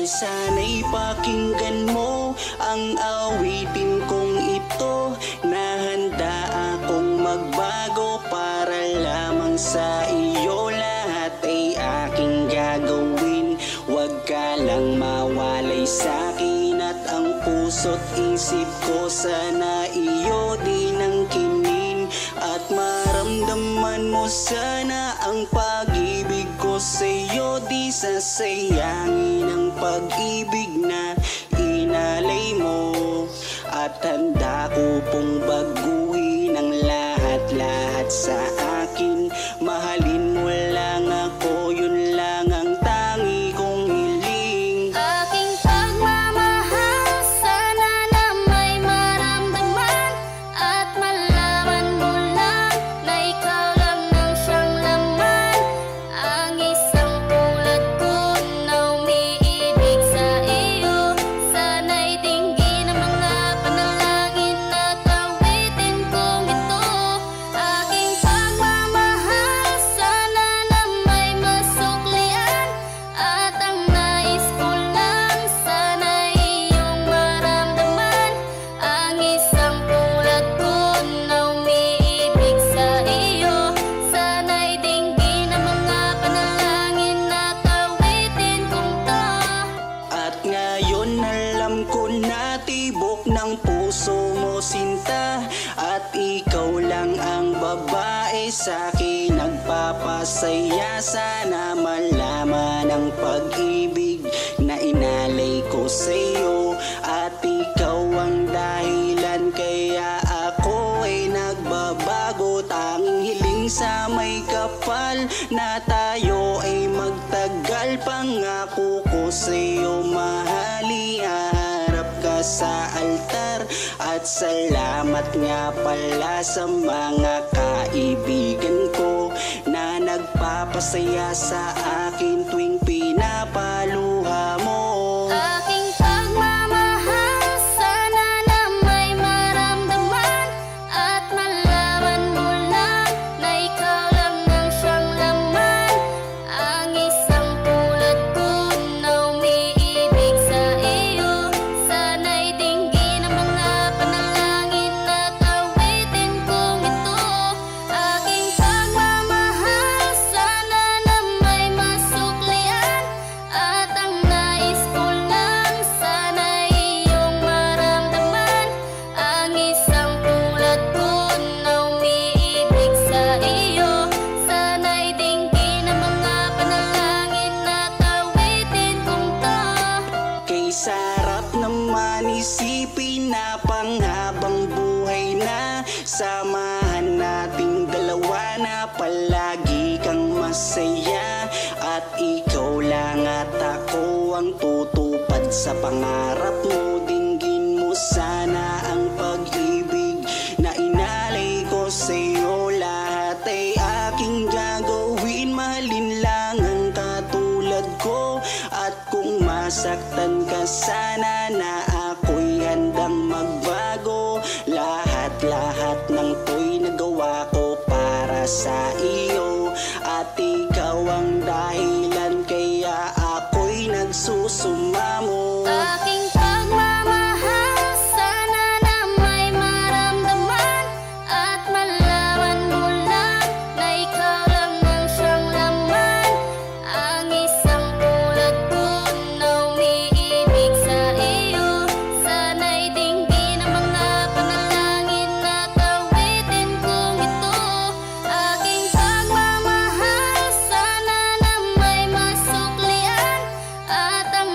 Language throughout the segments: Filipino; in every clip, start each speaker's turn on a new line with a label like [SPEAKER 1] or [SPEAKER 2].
[SPEAKER 1] mahal, sana'y pakinggan mo ang awitin kong ito, na handa akong magbago para lamang sa iyo. Lahat ay aking gagawin, huwag ka lang mawalay sa'kin. At ang puso't isip ko sana iyo din ang kinin, at maramdaman mo sana ang pag-ibig ko sa'yo. Di sasayangin ang pag-ibig na inalay mo, at handa ko pong baguhin ang lahat-lahat sa akin. Mahalin mo lang ako, yun lang ang tangi kong hiling.
[SPEAKER 2] Aking pagmamahal, sana na may maramdaman, at malaman mo lang na ikaw lang ang siyang laman. Ang isang tulad ko na umiibig sa iyo, sana'y dinggin ang mga panalangin at awitin kong ito. Aking pagmamahal, sana na may masuklian, at ang nais ko lang sana'y iyong maramdaman. Ang isang tulad ko na umiibig sa iyo, sana'y dinggin ang mga panalangin at awitin kong to.
[SPEAKER 1] At ngayon alam ko na tibok ng puso mo sinta, at ikaw lang ang babae sa'kin nagpapasaya. Sana malaman ang pag-ibig na inalay ko sa'yo, at ikaw ang dahilan kaya ako ay nagbabago. Tanging hiling sa may kapal na tayo ay magtagal. Pangako ko sa'yo mahal, iharap ka sa altar. At salamat nga pala sa mga kaibigan ko na nagpapasaya sa akin tuwing pinapaluha mo.
[SPEAKER 2] Aking pagmamahal, sana na may maramdaman, at malaman mo lang na ikaw lang ang siyang laman. Ang isang tulad ko na umiibig sa iyo, sana'y dinggin ang mga panalangin at awitin kong ito. Aking pagmamahal, sana na may masuklian, at ang nais ko lang sana'y iyong maramdaman. Ang isang tulad ko na umiibig sa iyo, sana'y dinggin ang mga panalangin at awitin kong to.
[SPEAKER 1] Kay sarap naman isipin na panghabang buhay na samahan nating dalawa, na palagi kang masaya. At ikaw lang at ako ang tutupad sa pangarap mo. Dinggin mo sana ang pag-ibig na inalay ko sa'yo. Lahat ay aking gagawin, mahalin lang ang katulad ko. At kung masaktan ka sana, na ako'y handang magbago. Lahat-lahat ng to'y nagawa ko para sa iyo, at ikaw ang dahilan kaya ako'y nagsusumamo.
[SPEAKER 2] Aking pagmamahal, sana na may maramdaman, at malaman mo lang na ikaw lang ang siyang laman. Ang isang tulad ko na umiibig sa iyo, sana'y dinggin ang mga panalangin at awitin kong ito. Aking pagmamahal, sana na may masuklian, at ang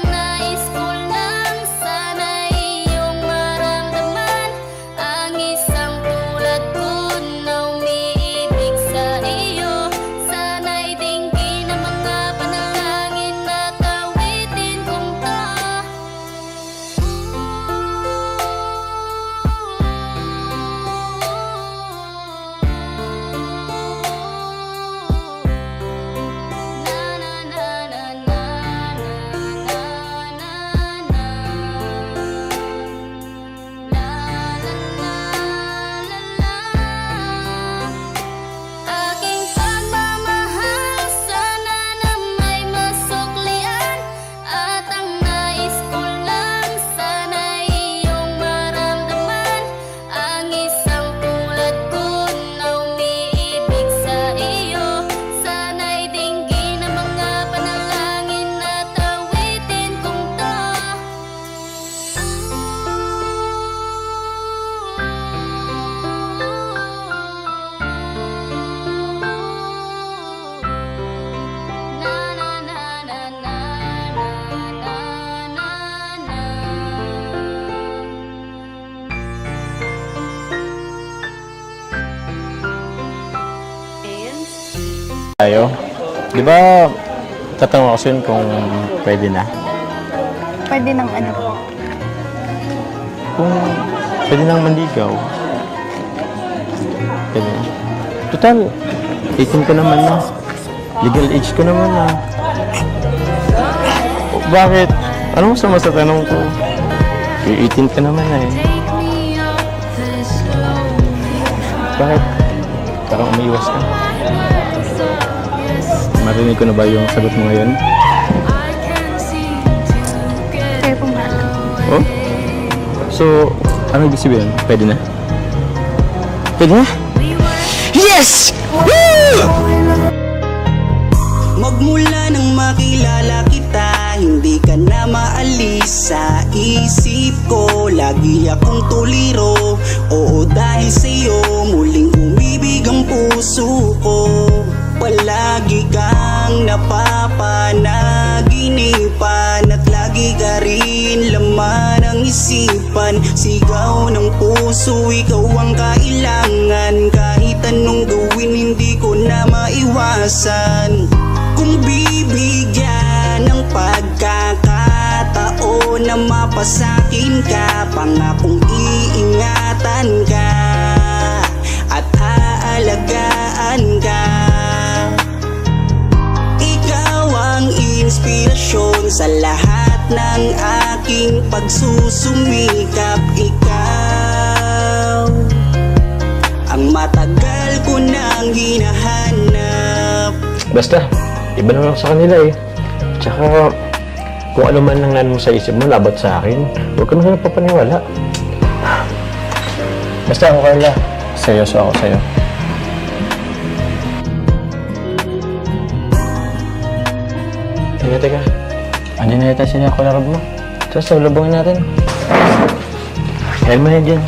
[SPEAKER 3] Di ba, tatanong ako sa'yo kung pwede na?
[SPEAKER 4] Pwede ng ano.
[SPEAKER 3] Kung pwede nang manligaw. Pwede na. Total, 18 ka naman na. Legal age ka naman na. O, bakit? Ano masama sa tanong ko? 18 ka naman na eh. Bakit? Parang umiiwas ka. Marinig ko na ba yung sagot mo ngayon?
[SPEAKER 4] Kayo po ba?
[SPEAKER 3] Oh? So, ano ibig sabihin? Pwede na? Pwede na? Yes! Woo!
[SPEAKER 1] Magmula nang makilala kita, hindi ka na maalis sa isip ko. Lagi akong tuliro, oo dahil sa'yo muling umibig ang puso ko. Palagi kang napapanaginipan at lagi ka rin laman ng isipan. Sigaw ng puso, ikaw ang kailangan. Kahit anong gawin, hindi ko na maiwasan. Kung bibigyan ng pagkakataon na mapasakin ka, pangakong iingatan ka at aalagaan ka. Ikaw ang inspirasyon sa lahat ng aking pagsusumikap. Ikaw ang matagal ko nang hinahanap.
[SPEAKER 3] Basta, iba naman ako sa kanila eh. Tsaka, kung ano man ang nanon sa isip mo, labat sa akin, huwag ka na papaniwala. Basta ako, Carla. Seryoso ako sa'yo. Teka. Andiyan na yata sila kularab mo. Tapos, labungin natin. Kaya mo na dyan.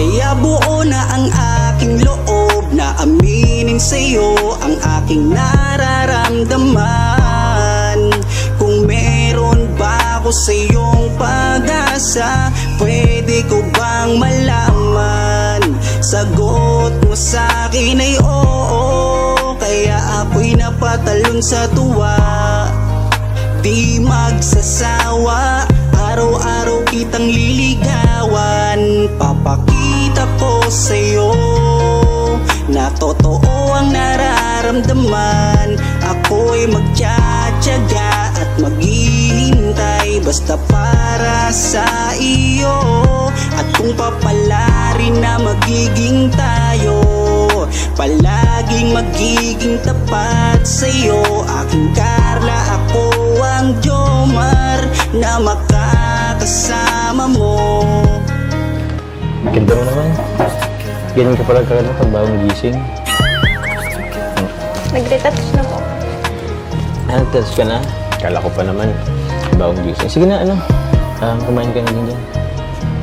[SPEAKER 1] Kaya buo na ang aking loob na aminin sa'yo ang aking nararamdaman. Kung meron ba ako sa'yong pag-asa, pwede ko bang malaman? Sagot mo sa'kin ay oo, kaya ako'y napatalon sa tuwa. Di magsasawa, araw-araw kitang liligawan. Papakita ko sa'yo na totoo ang nararamdaman. Ako'y magtsatsaga at maghihintay basta para sa iyo. At kung papalarin na magiging tayo, palaging magiging tapat sa'yo. Aking Carla, ako ang Jomar na makakasama mo.
[SPEAKER 3] Ganda mo naman. Ganyan ka pala kagad pag bagong gising.
[SPEAKER 4] Nag-retouch na po.
[SPEAKER 3] Nag-touch ka na? Kala ko pa naman. Bagong gising. Sige na, kumain ka na din dyan.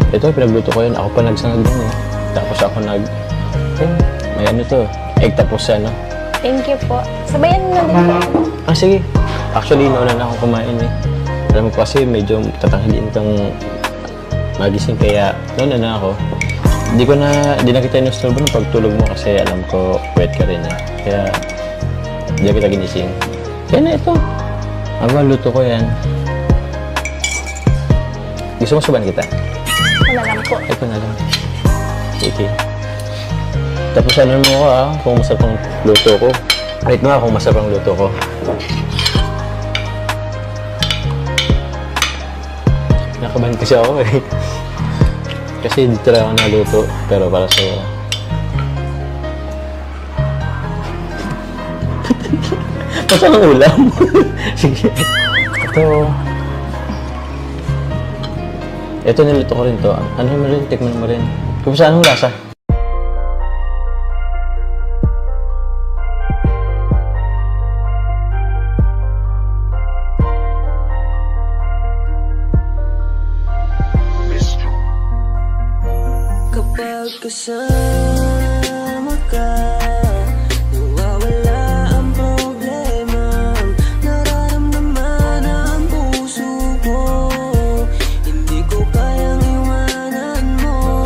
[SPEAKER 3] Ito, pinagluto ko yun. Ako pa nagsangag din eh. Tapos ako may ano to. Egg tapos
[SPEAKER 4] Thank you po. Sabayan mo na din po.
[SPEAKER 3] sige. Actually, nauna na akong kumain eh. Alam mo kasi medyo tatanghaliin kang magising kaya nauna na ako. Di na kita inusturbo ng pagtulog mo kasi alam ko wet ka rin eh. Kaya di na kita ginising. Kaya na ito. Luto ko yan. Gusto mo suban kita?
[SPEAKER 4] Wala lang po.
[SPEAKER 3] Ito na lang. Sige. Tapos ano mo ko kung masarap ang luto ko. Wait mo kung masarap ang luto ko. Nakabahan kasi ako eh. Kasi dito lang ako naluto, pero para sa'yo. Masarap ang ulam. Sige. Ito niluto ko rin to. Ano mo rin? Tikman mo rin. Kung saan ang lasa?
[SPEAKER 1] Kapag kasama ka, nawawala ang problema. Nararamdaman ang puso ko, hindi ko kayang iwanan mo.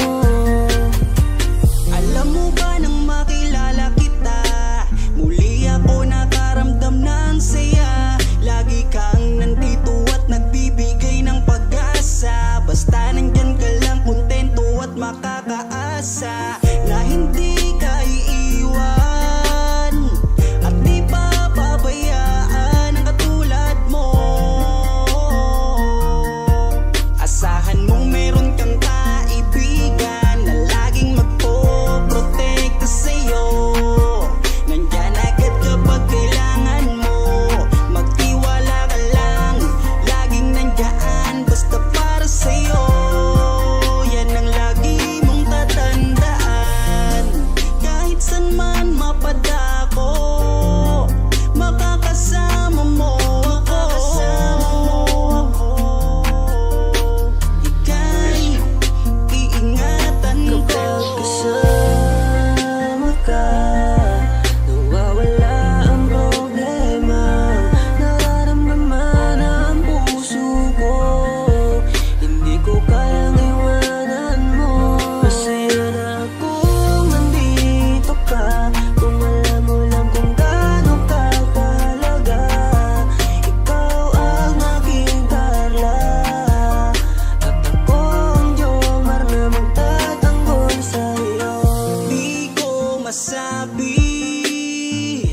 [SPEAKER 1] sinabi,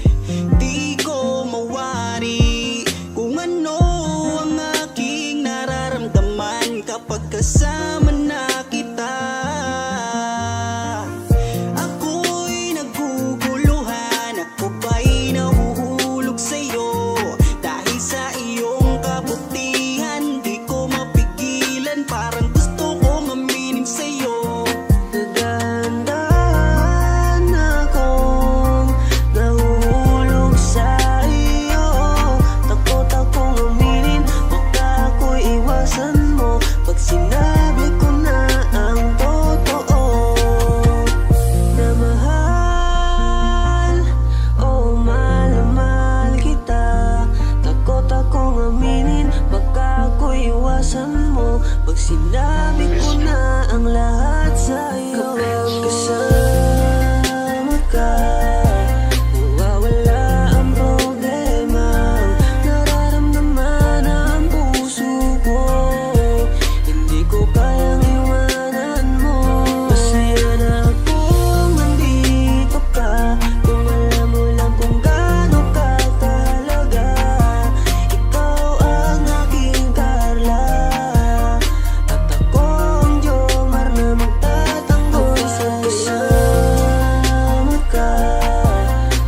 [SPEAKER 1] di ko mawari kung ano ang aking nararamdaman kapag kasama na kita. Ako'y naguguluhan, ako ba'y nahuhulog sa'yo? Dahil sa iyong kabutihan, di ko mapigilan, parang gusto ko maminin sa'yo. Dahan-dahan akong nahuhulog sa iyo. Takot akong aminin, baka ako'y iwasan mo pag sinabi ko na ang totoo. Na mahal, oh mahal na mahal kita. Takot akong aminin, baka ako'y iwasan mo pag sinabi ko na ang lahat sa'yo. Kapag kasama ka, nawawala ang problema. Nararamdaman ang puso ko, hindi ko kayang iwanan mo. Masaya na akong nandito ka, kung alam mo lang kung gaano ka kahalaga. Ikaw ang aking Carla, at ako ang Jomar na magtatanggol sa kasama ka.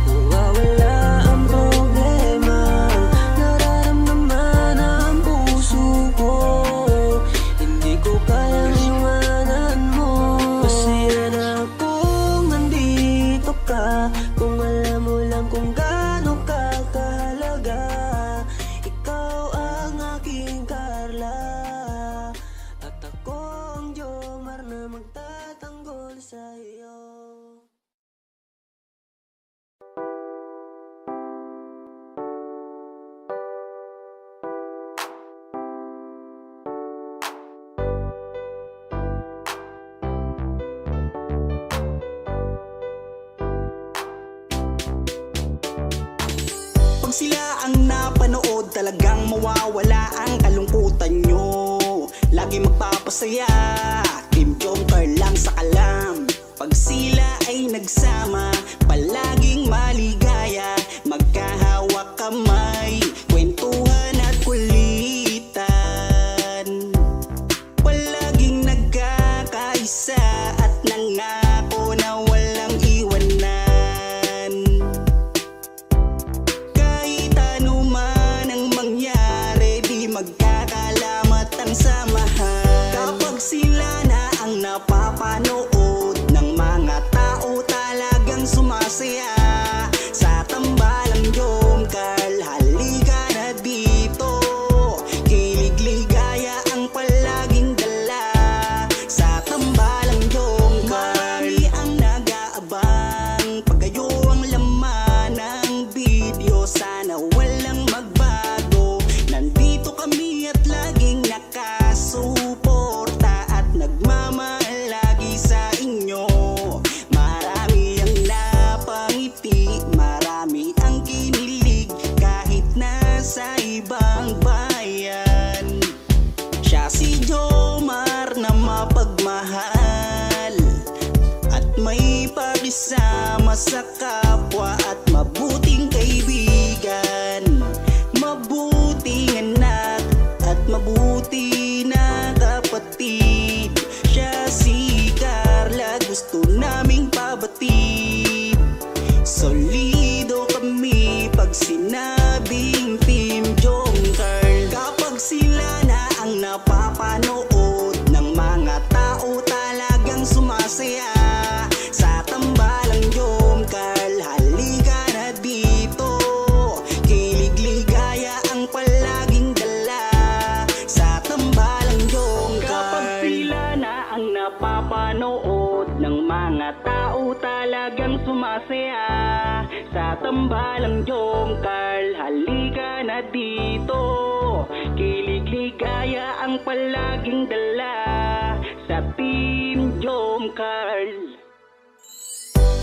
[SPEAKER 1] Nawawala ang problema, nararamdaman ang puso ko, hindi ko kayang iwanan mo. Masaya na akong nandito ka, kung alam mo lang kung gaano ka kahalaga. Ikaw ang aking Carla, at ako ang Jomar na magtatanggol sa'yo. Pag sila ang napanood, talagang mawawala ang kalungkutan nyo. Lagi magpapasaya, Team Jomcar lang sa kalam. Pag sila ay nagsama, palaging maligaya. Magkahawak kamay, kwentuhan at kulitan. Palaging nagkakaisa at nangako na walang iwanan. Kahit ano man ang mangyari, di magkakalamat ang samahan. Kapag sila na ang napapanood ng mga tao, talagang sumasaya. Sa tambalang Jomcar, halika na dito. Kilig-ligaya ang palaging dala. Sa tambalang Jomcar, marami ang nag-aabang. Pag kayo ang laman ng video, sana walang magbago. Nandito kami at laging nakasuporta at nagmamahal lagi sa inyo. Marami ang napangiti, marami ang kinilig, kahit nasa ibang bayan. Siya si Jomar na mapagmahal at may pakisama sa kapwa at mabuting kaibigan. Mabuting anak at mabuti na kapatid. Siya si Carla, gusto naming pabatid. Solido kami pag sinabing Team Jomcar. Kapag sila na ang napapanood ng mga tao, talagang sumasaya. Sa tambalang Jomcar, halika na dito. Kilig-ligaya ang palaging dala. Sa tambalang Jomcar, kapag sila na ang napapanood ng mga tao, talagang sumasaya. Sa tambalang Jomcar, halika na dito. Kilig-ligaya ang palaging dala. Sa Team Jomcar.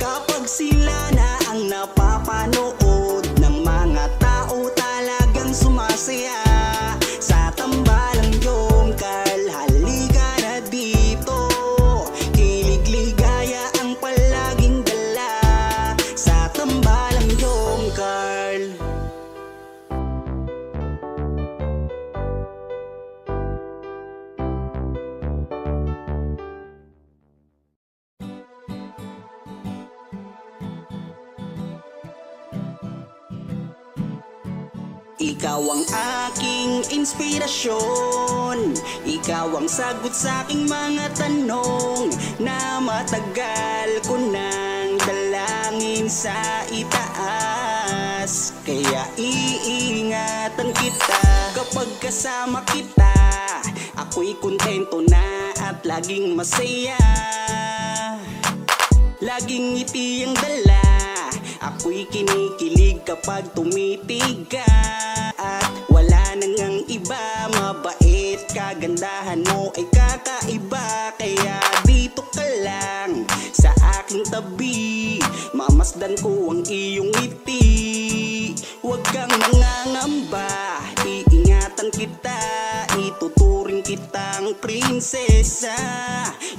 [SPEAKER 1] Kapag sila na ang napapanood ng mga tao, talagang sumasaya. Sa tambalang Jomcar, halika na dito. Kilig-ligaya ang palaging dala. Ikaw ang aking inspirasyon, ikaw ang sagot sa aking mga tanong na matagal ko nang dalangin sa itaas. Kaya iingatan kita kapag kasama kita, ako'y kontento na at laging masaya. Laging ngiti ang dala, ako'y kinikilig kapag tumitig ka. At wala nang ang iba, mabait, kagandahan mo ay kakaiba. Kaya dito ka lang sa aking tabi, mamasdan ko ang iyong ngiti. Huwag kang mangangamba, iingatan kita, ituturing kitang prinsesa.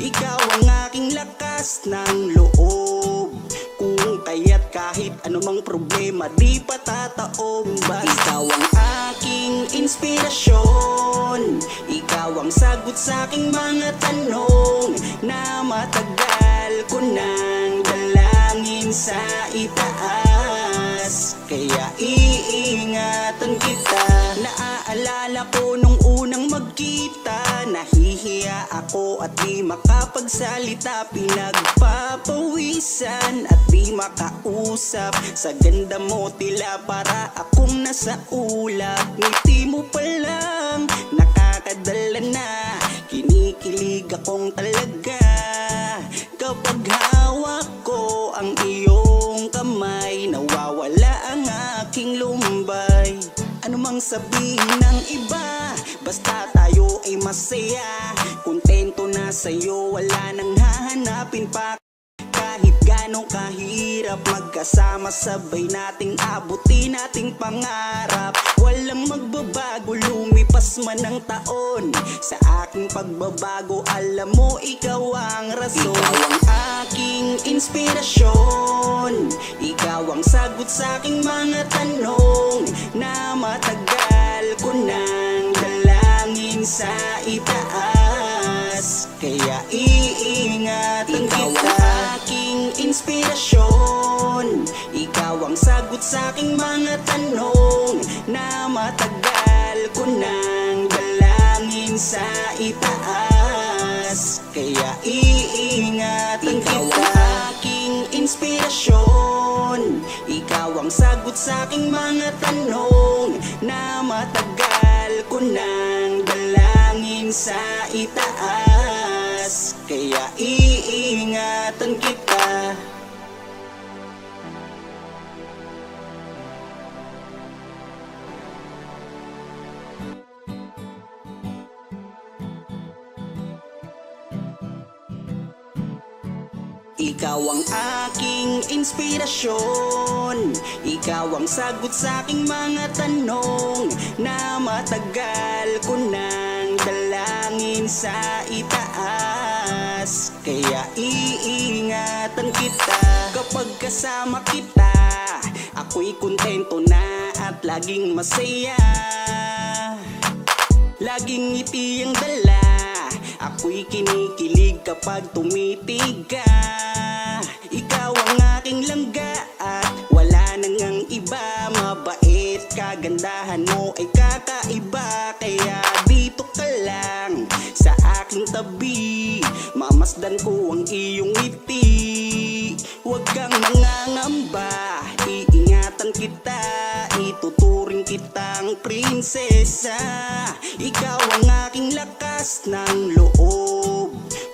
[SPEAKER 1] Ikaw ang aking lakas ng loob, kung kaya't kahit anumang problema di patataob. Ikaw ang aking inspirasyon, ikaw ang sagot sa aking mga tanong na matagal ko nang dalangin sa itaas. Kaya iingatan kita. Naaalala ko nung unang magkita, nahihiya ako at di makapagsalita, pinagpapawisan at di makausap. Sa ganda mo tila para akong nasa ulap. Ngiti mo pa lang nakakadala na, kinikilig akong talaga kapag hawak ko ang iyong kamay. Nawawala ang aking lumbay. Ano mang sabihin ng iba, basta tayo ay masaya. Kontento na sa'yo, wala nang hahanapin pa. Kahit gano'ng kahirap, magkasama sabay nating abutin nating pangarap. Walang magbabago, lumipas man ang taon, sa aking pagbabago alam mo ikaw ang rason. Ikaw ang aking inspirasyon, ikaw ang sagot sa aking mga tanong na matagal ko nang dalangin sa itaas. Kaya iingatan kita. Ikaw ang aking inspirasyon, ikaw ang sagot sa aking mga tanong na matagal ko nang dalangin sa itaas. Kaya iingatan kita. Ikaw ang aking inspirasyon, ikaw ang sagot sa aking mga tanong na matagal ko nang dalangin sa itaas. Kaya iingatan kita. Ikaw ang aking inspirasyon, ikaw ang sagot sa aking mga tanong na matagal ko nang dalangin sa itaas. Kaya iingatan kita kapag kasama kita, ako'y kontento na at laging masaya. Laging ngiti ang dala, ako'y kinikilig kapag tumitig ka. Ikaw ang aking langga at wala nang ang iba, mabait, kagandahan mo ay kakaiba. Kaya dito ka lang sa aking tabi, mamasdan ko ang iyong ngiti. Huwag kang mangangamba, iingatan kita, ituturing kitang prinsesa. Ikaw ang aking lakas ng loob,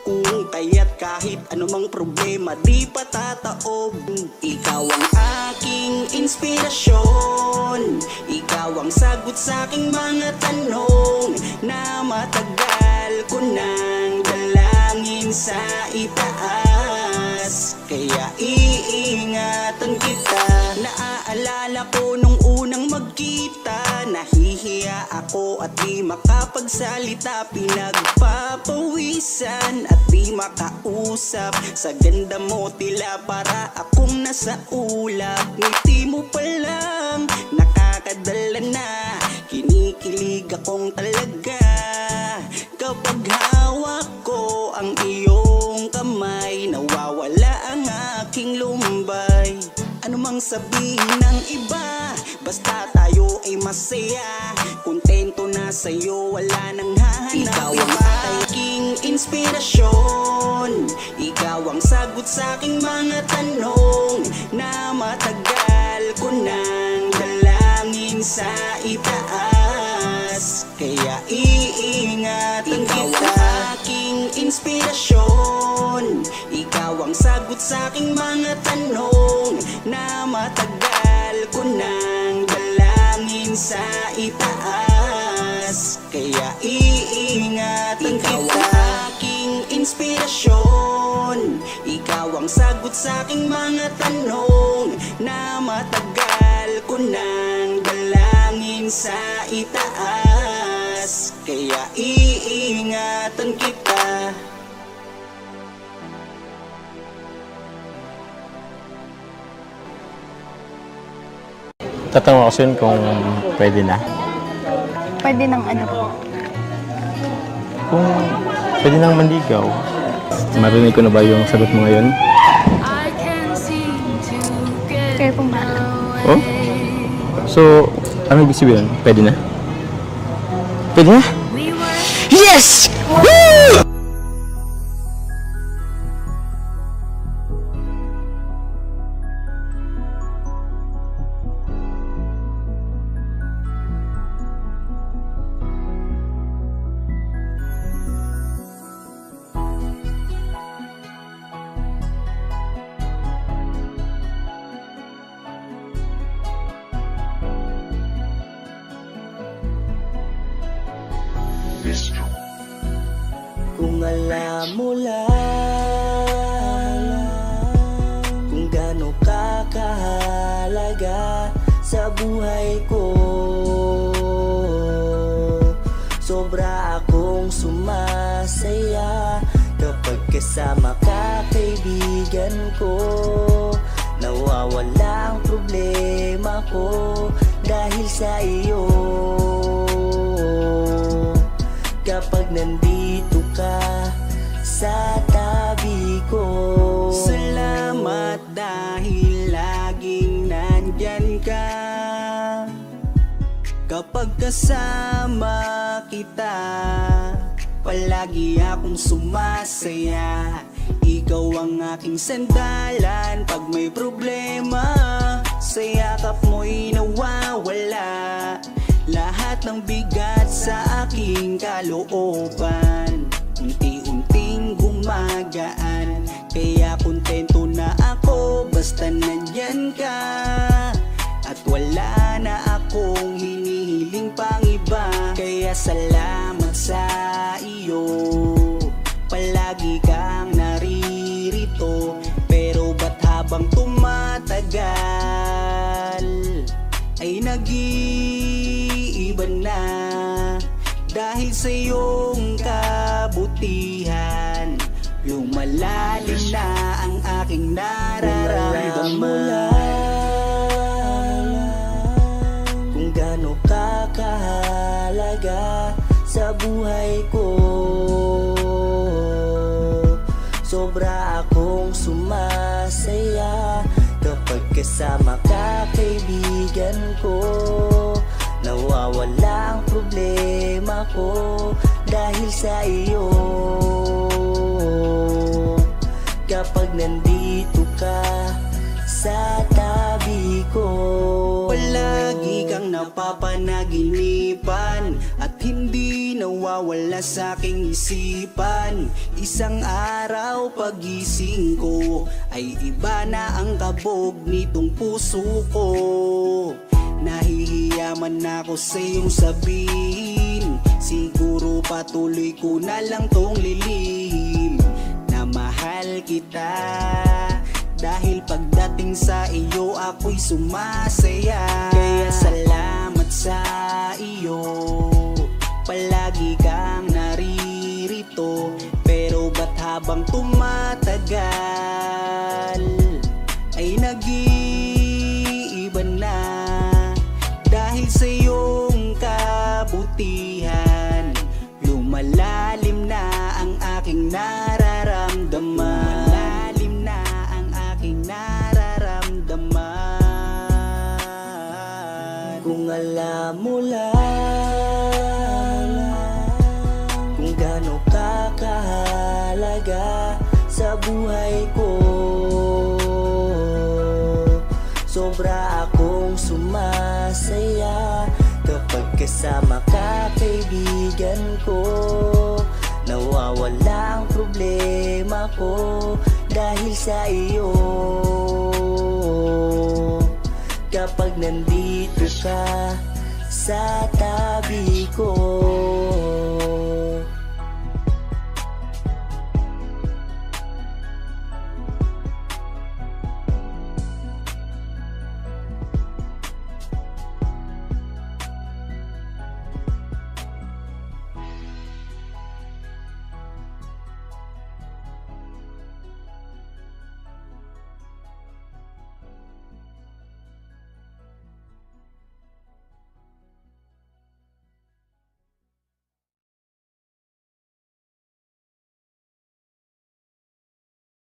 [SPEAKER 1] kung kaya't kahit anumang problema di patataob. Ikaw ang aking inspirasyon, ikaw ang sagot sa aking mga tanong na matagal ko nang dalangin sa itaas. Kaya iingatan kita. Naaalala ko nung unang magkita, nahihiya ako at di makapagsalita, pinagpapawisan at di makausap. Sa ganda mo tila para akong nasa ulap. Ngiti mo pa lang nakakadala na, kinikilig akong talaga kapag hawak ko ang iyong kamay. Nawawala ang aking lumbay. Ano mang mang sabihin ng iba, basta tayo ay masaya. Kontento na sa'yo, wala nang hahanap. Ikaw ang aking inspirasyon, ikaw ang sagot sa aking mga tanong na matagal ko nang dalangin sa itaas. Kaya iingatan kita. Ikaw ang aking inspirasyon, ikaw ang sagot sa aking mga tanong na matagal ko nang dalangin sa itaas. Kaya iingatan kita. Ikaw ang aking inspirasyon, ikaw ang sagot sa aking mga tanong na matagal ko nang dalangin sa itaas. Kaya iingatan kita.
[SPEAKER 3] Tatanong ako sa'yo kung pwede na.
[SPEAKER 4] Pwede ng ano po.
[SPEAKER 3] Kung pwede nang manligaw. Marinig ko na ba yung sagot mo ngayon?
[SPEAKER 4] Kayo pong bahala.
[SPEAKER 3] Oh? So, ano ibig sabihin? Pwede na? Pwede na? Yes! Woo!
[SPEAKER 1] Kung alam mo lang kung gaano ka kahalaga sa buhay ko, sobra akong sumasaya kapag kasama ka, kaibigan ko. Nawawala ang problema ko dahil sa iyo. Kapag nandito ka sa tabi ko, salamat dahil laging nandyan ka. Kapag kasama kita, palagi akong sumasaya. Ikaw ang aking sandalan pag may problema, sa yakap mo'y nawawala lahat ng bigat sa aking kalooban. Unti-unting gumagaan, kaya kontento na ako basta nandyan ka. At wala na akong hinihiling pang iba, kaya salamat sa iyo. Palagi kang naririto, pero ba't habang tumatagal ay nag-iiba na? Dahil sa iyong kabutihan, lumalalim na ang aking nararamdaman. Kung gaano ka kahalaga sa buhay ko, sobra akong sumasaya kapag kasama ka, kaibigan ko. Nawawala ang problema ko dahil sa iyo. Kapag nandito ka sa tabi ko, palagi kang napapanaginipan at hindi nawawala sa aking isipan. Isang araw pagising ko ay iba na ang kabog nitong puso ko. Nahihiyaman ako sa iyong sabihin, siguro patuloy ko na lang tong lilihim na mahal kita. Dahil pagdating sa iyo ako'y sumasaya. Kaya salamat sa iyo, palagi kang naririto. Pero ba't habang tumatagal ay nag-iiba na? Dahil sa iyong kabutihan, lumalalim na ang aking nararamdaman. Lumalalim na ang aking nararamdaman. Kung alam mo lang kung gaano ka kahalaga sa buhay ko, sobra akong sumasaya kapag kasama ka, kaibigan ko. Nawawala ang problema ko dahil sa iyo. Kapag nandito ka sa tabi ko,